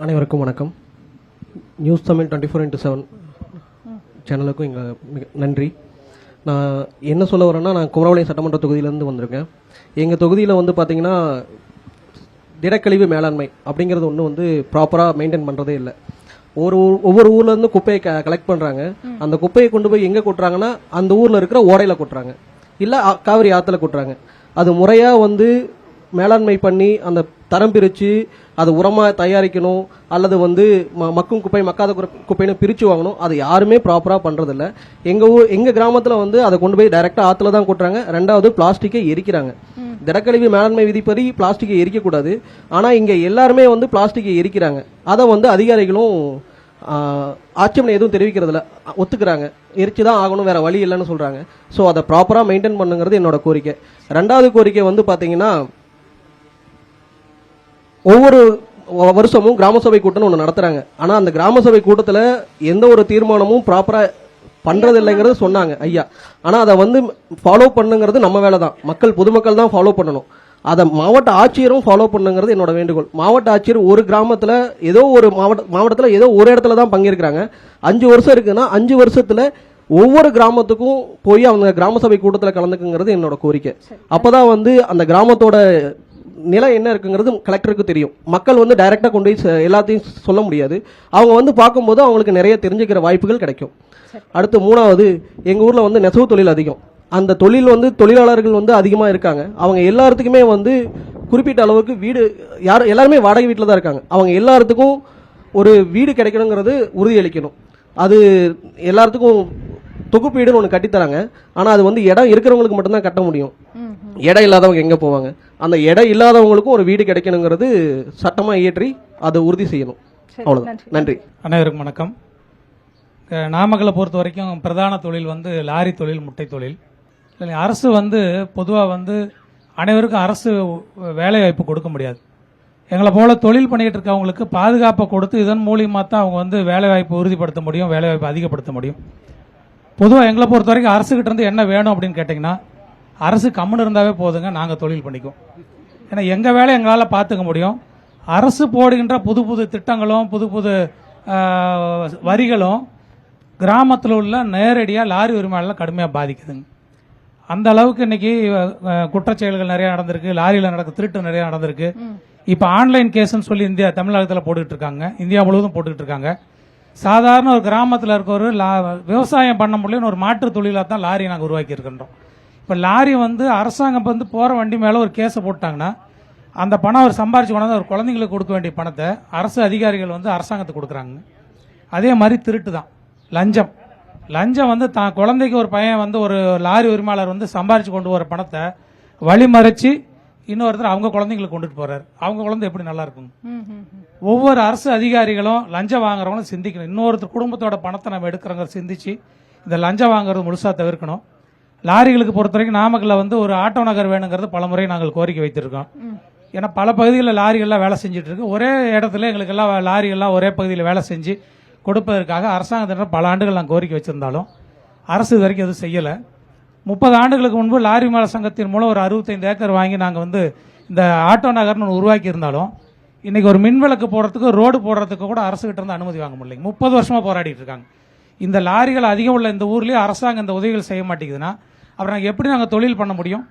அனைவருக்கும் வணக்கம். News Tamil 24x7 சேனலுக்கும் எங்கள் நன்றி. நான் என்ன சொல்ல வரேன்னா, நான் குமரபாளையம் சட்டமன்ற தொகுதியிலேருந்து வந்திருக்கேன். எங்கள் தொகுதியில் வந்து பார்த்தீங்கன்னா திடக்கழிவு மேலாண்மை அப்படிங்கிறது ஒன்று வந்து ப்ராப்பராக மெயின்டைன் பண்ணுறதே இல்லை. ஒவ்வொரு ஊர்லேருந்து குப்பையை கலெக்ட் பண்ணுறாங்க. அந்த குப்பையை கொண்டு போய் எங்கே கொட்டுறாங்கன்னா அந்த ஊரில் இருக்கிற ஓடையில் கொட்டுறாங்க, இல்லை காவிரி ஆற்றுல கொட்டுறாங்க. அது முறையாக வந்து மேலாண்மை பண்ணி அந்த தரம் பிரித்து அது உரமாக தயாரிக்கணும், அல்லது வந்து மக்கும் குப்பை மக்காத குப்பைன்னு பிரித்து வாங்கணும். அது யாருமே ப்ராப்பராக பண்ணுறதில்ல. எங்கள் கிராமத்தில் வந்து அதை கொண்டு போய் டைரெக்டாக ஆற்றுல தான் கொட்டுறாங்க. ரெண்டாவது பிளாஸ்டிக்கை எரிக்கிறாங்க. திடக்கழிவு மேலாண்மை விதிப்படி பிளாஸ்டிக்கை எரிக்கக்கூடாது. ஆனால் இங்கே எல்லாருமே வந்து பிளாஸ்டிக்கை எரிக்கிறாங்க. அதை வந்து அதிகாரிகளும் ஆட்சேபனை எதுவும் தெரிவிக்கிறதில்ல, ஒத்துக்கிறாங்க. எரிச்சு தான் ஆகணும், வேற வழி இல்லைன்னு சொல்கிறாங்க. ஸோ அதை ப்ராப்பராக மெயின்டைன் பண்ணுங்கிறது என்னோட கோரிக்கை. ரெண்டாவது கோரிக்கை வந்து பார்த்தீங்கன்னா, ஒவ்வொரு வருஷமும் கிராம சபை கூட்டம்னு ஒன்று நடத்துறாங்க. ஆனால் அந்த கிராம சபை கூட்டத்தில் எந்த ஒரு தீர்மானமும் ப்ராப்பராக பண்றது இல்லைங்கிறது சொன்னாங்க ஐயா. ஆனால் அதை வந்து ஃபாலோ பண்ணுங்கிறது நம்ம வேலை தான். பொதுமக்கள் தான் ஃபாலோ பண்ணணும். அதை மாவட்ட ஆட்சியரும் ஃபாலோ பண்ணுங்கிறது என்னோட வேண்டுகோள். மாவட்ட ஆட்சியர் ஒரு கிராமத்தில் ஏதோ ஒரு மாவட்டத்தில் ஏதோ ஒரு இடத்துல தான் பங்கேற்கிறாங்க. 5 வருஷம் இருக்குன்னா 5 வருஷத்துல ஒவ்வொரு கிராமத்துக்கும் போய் அவங்க கிராம சபை கூட்டத்தில் கலந்துக்குங்கிறது என்னோட கோரிக்கை. அப்போதான் வந்து அந்த கிராமத்தோட நிலை என்ன இருக்குங்கிறது கலெக்டருக்கு தெரியும். மக்கள் வந்து டைரக்டா கொண்டு போய் எல்லாத்தையும் சொல்ல முடியாது. அவங்க வந்து பார்க்கும்போது அவங்களுக்கு நிறைய தெரிஞ்சுக்கிற வாய்ப்புகள் கிடைக்கும். அடுத்து 3வது, எங்க ஊர்ல வந்து நெசவு தொழில் அதிகம். அந்த தொழில் வந்து தொழிலாளர்கள் வந்து அதிகமா இருக்காங்க. அவங்க எல்லாத்துக்குமே வந்து குறிப்பிட்ட அளவுக்கு வீடு எல்லாருமே வாடகை வீட்டில் தான் இருக்காங்க. அவங்க எல்லாத்துக்கும் ஒரு வீடு கிடைக்கணுங்கிறது உறுதியளிக்கணும். அது எல்லாத்துக்கும் தொகுப்பீடுன்னு ஒன்று கட்டித்தராங்க. ஆனால் அது வந்து இடம் இருக்கிறவங்களுக்கு மட்டும்தான் கட்ட முடியும். இடம் இல்லாதவங்க எங்கே போவாங்க? அந்த இடம் இல்லாதவங்களுக்கும் ஒரு வீடு கிடைக்கணுங்கிறது சட்டமாக இயற்றி அதை உறுதி செய்யணும். அவ்வளோதான். நன்றி. அனைவருக்கும் வணக்கம். நாமக்கலை பொறுத்த வரைக்கும் பிரதான தொழில் வந்து லாரி தொழில், முட்டை தொழில். அரசு வந்து பொதுவாக வந்து அனைவருக்கும் அரசு வேலை வாய்ப்பு கொடுக்க முடியாது. எங்களை போல தொழில் பண்ணிக்கிட்டு இருக்கவங்களுக்கு பாதுகாப்பை கொடுத்து இதன் மூலியமாக தான் அவங்க வந்து வேலை வாய்ப்பு உறுதிப்படுத்த முடியும், வேலை வாய்ப்பு அதிகப்படுத்த முடியும். பொதுவாக எங்களை பொறுத்த வரைக்கும் அரசுகிட்ட இருந்து என்ன வேணும் அப்படின்னு கேட்டிங்கன்னா, அரசு கம்முன்னு இருந்தாவே போதுங்க, நாங்கள் தொழில் பண்ணிக்குவோம். ஏன்னா எங்கள் வேலை எங்களால் பார்த்துக்க முடியும். அரசு போடுகின்ற புது புது திட்டங்களும் புது புது வரிகளும் கிராமத்தில் உள்ள நேரடியாக லாரி உரிமையாளர்களை கடுமையாக பாதிக்குதுங்க. அந்த அளவுக்கு இன்னைக்கு குற்றச்செயல்கள் நிறைய நடந்திருக்கு, லாரியில் நடக்க திருட்டு நிறைய நடந்திருக்கு. இப்போ ஆன்லைன் கேஸ்ன்னு சொல்லி தமிழகத்தில் போட்டுக்கிட்டு இருக்காங்க, இந்தியா முழுவதும் போட்டுக்கிட்டு இருக்காங்க. சாதாரண ஒரு கிராமத்தில் இருக்க ஒரு விவசாயம் பண்ண முடியலன்னு ஒரு மாற்று தொழிலாக தான் லாரி நாங்கள் உருவாக்கி இருக்கின்றோம். இப்போ லாரி வந்து அரசாங்கம் வந்து போகிற வண்டி மேலே ஒரு கேஸை போட்டாங்கன்னா அந்த பணம் அவர் சம்பாரிச்சு கொண்டாந்து ஒரு குழந்தைங்களுக்கு கொடுக்க வேண்டிய பணத்தை அரசு அதிகாரிகள் வந்து அரசாங்கத்துக்கு கொடுக்குறாங்க. அதே மாதிரி திருட்டு தான் லஞ்சம் வந்து தான் குழந்தைக்கு ஒரு பையன் வந்து ஒரு லாரி உரிமையாளர் வந்து சம்பாரிச்சு கொண்டு வர பணத்தை வழிமறைச்சு இன்னொருத்தர் அவங்க குழந்தைங்களுக்கு கொண்டுட்டு போறாரு. அவங்க குழந்தை எப்படி நல்லா இருக்கும்? ஒவ்வொரு அரசு அதிகாரிகளும் லஞ்சம் வாங்குறவங்களும் சிந்திக்கணும். இன்னொருத்தர் குடும்பத்தோட பணத்தை நம்ம எடுக்கிறவங்க சிந்திச்சு இந்த லஞ்சம் வாங்குறது முழுசா தவிர்க்கணும். லாரிகளுக்கு பொறுத்த வரைக்கும் நாமக்கல்ல வந்து ஒரு ஆட்டோ நகர் வேணுங்கிறது பல முறை நாங்கள் கோரிக்கை வைத்திருக்கோம். ஏன்னா பல பகுதிகளில் லாரிகள்லாம் வேலை செஞ்சுட்டு இருக்கு. ஒரே இடத்துல எங்களுக்கு எல்லாம் லாரிகள்லாம் ஒரே பகுதியில் வேலை செஞ்சு கொடுப்பதற்காக அரசாங்கத்தினர் பல ஆண்டுகள் நாங்கள் கோரிக்கை வச்சிருந்தாலும் அரசு இது வரைக்கும் எதுவும் செய்யலை. 30 ஆண்டுகளுக்கு முன்பு லாரி மேல சங்கத்தின் மூலம் ஒரு 65 ஏக்கர் வாங்கி நாங்கள் வந்து இந்த ஆட்டோ நகர்னு உருவாக்கி இருந்தாலும் இன்னைக்கு ஒரு மின்விளக்கு போடுறதுக்கு ரோடு போடுறதுக்கு கூட அரசு கிட்ட இருந்து அனுமதி வாங்க முடியல. 30 வருஷமா போராடிட்டு இருக்காங்க. இந்த லாரிகள் அதிகம் உள்ள இந்த ஊர்லயே அரசாங்கம் இந்த உதவிகள் செய்ய மாட்டேங்குதுன்னா அப்புறம் நாங்கள் எப்படி நாங்கள் தொழில் பண்ண முடியும்?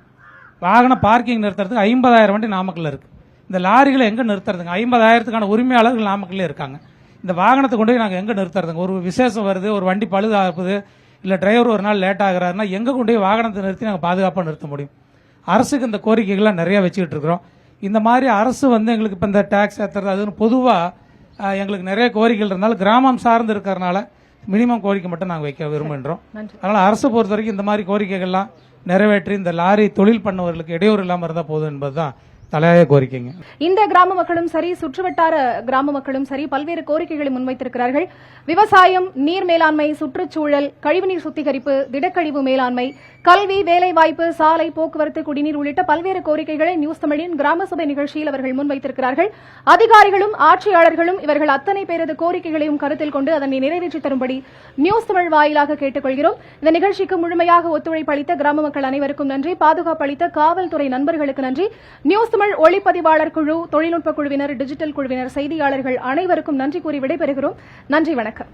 வாகன பார்க்கிங் நிறுத்துறதுக்கு 50,000 வண்டி நாமக்கல்ல இருக்கு. இந்த லாரிகளை எங்க நிறுத்துறதுங்க? 50,000க்கான உரிமையாளர்கள் நாமக்கல்ல இருக்காங்க. இந்த வாகனத்தை கொண்டு போய் நாங்கள் எங்க நிறுத்துறதுங்க? ஒரு விசேஷம் வருது, ஒரு வண்டி பழுதாகுது, இல்லை டிரைவர் ஒரு நாள் லேட் ஆகுறாருன்னா எங்க கொண்டு போய் வாகனத்தை நிறுத்தி நாங்கள் பாதுகாப்பாக நிறுத்த முடியும்? அரசுக்கு இந்த கோரிக்கைகள்லாம் நிறைய வச்சுக்கிட்டு இருக்கிறோம். இந்த மாதிரி அரசு வந்து எங்களுக்கு இப்போ இந்த டேக்ஸ் ஏற்றுறது அதுன்னு பொதுவாக எங்களுக்கு நிறைய கோரிக்கைகள் இருந்தாலும் கிராமம் சார்ந்து இருக்கிறதுனால மினிமம் கோரிக்கை மட்டும் நாங்கள் வைக்க விரும்புகின்றோம். அதனால அரசு பொறுத்த வரைக்கும் இந்த மாதிரி கோரிக்கைகள்லாம் நிறைவேற்றி இந்த லாரி தொழில் பண்ணவர்களுக்கு இடையூறு இல்லாமல் இருந்தால் போதும் என்பதுதான் தலையாய கோரிக்கைங்க. இந்த கிராம மக்களும் சரி, சுற்றுவட்டார கிராம மக்களும் சரி பல்வேறு கோரிக்கைகளை முன்வைத்திருக்கிறார்கள். விவசாயம், நீர் மேலாண்மை, சுற்றுச்சூழல், கழிவுநீர் சுத்திகரிப்பு, திடக்கழிவு மேலாண்மை, கல்வி, வேலைவாய்ப்பு, சாலை, போக்குவரத்து, குடிநீர் உள்ளிட்ட பல்வேறு கோரிக்கைகளை நியூஸ் தமிழின் கிராம சபை நிகழ்ச்சியில் அவர்கள் முன்வைத்திருக்கிறார்கள். அதிகாரிகளும் ஆட்சியாளர்களும் இவர்கள் அத்தனை பேரது கோரிக்கைகளையும் கருத்தில் கொண்டு அதனை நிறைவேற்றி தரும்படி நியூஸ் தமிழ் வாயிலாக கேட்டுக்கொள்கிறோம். இந்த நிகழ்ச்சிக்கு முழுமையாக ஒத்துழைப்பு அளித்த கிராம மக்கள் அனைவருக்கும் நன்றி. பாதுகாப்பு அளித்த காவல்துறை நண்பர்களுக்கு நன்றி. நியூஸ் தமிழ் ஒளிப்பதிவாளர் குழு, தொழில்நுட்ப குழுவினர், டிஜிட்டல் குழுவினர், செய்தியாளர்கள் அனைவருக்கும் நன்றி கூறி விடைபெறுகிறோம். நன்றி, வணக்கம்.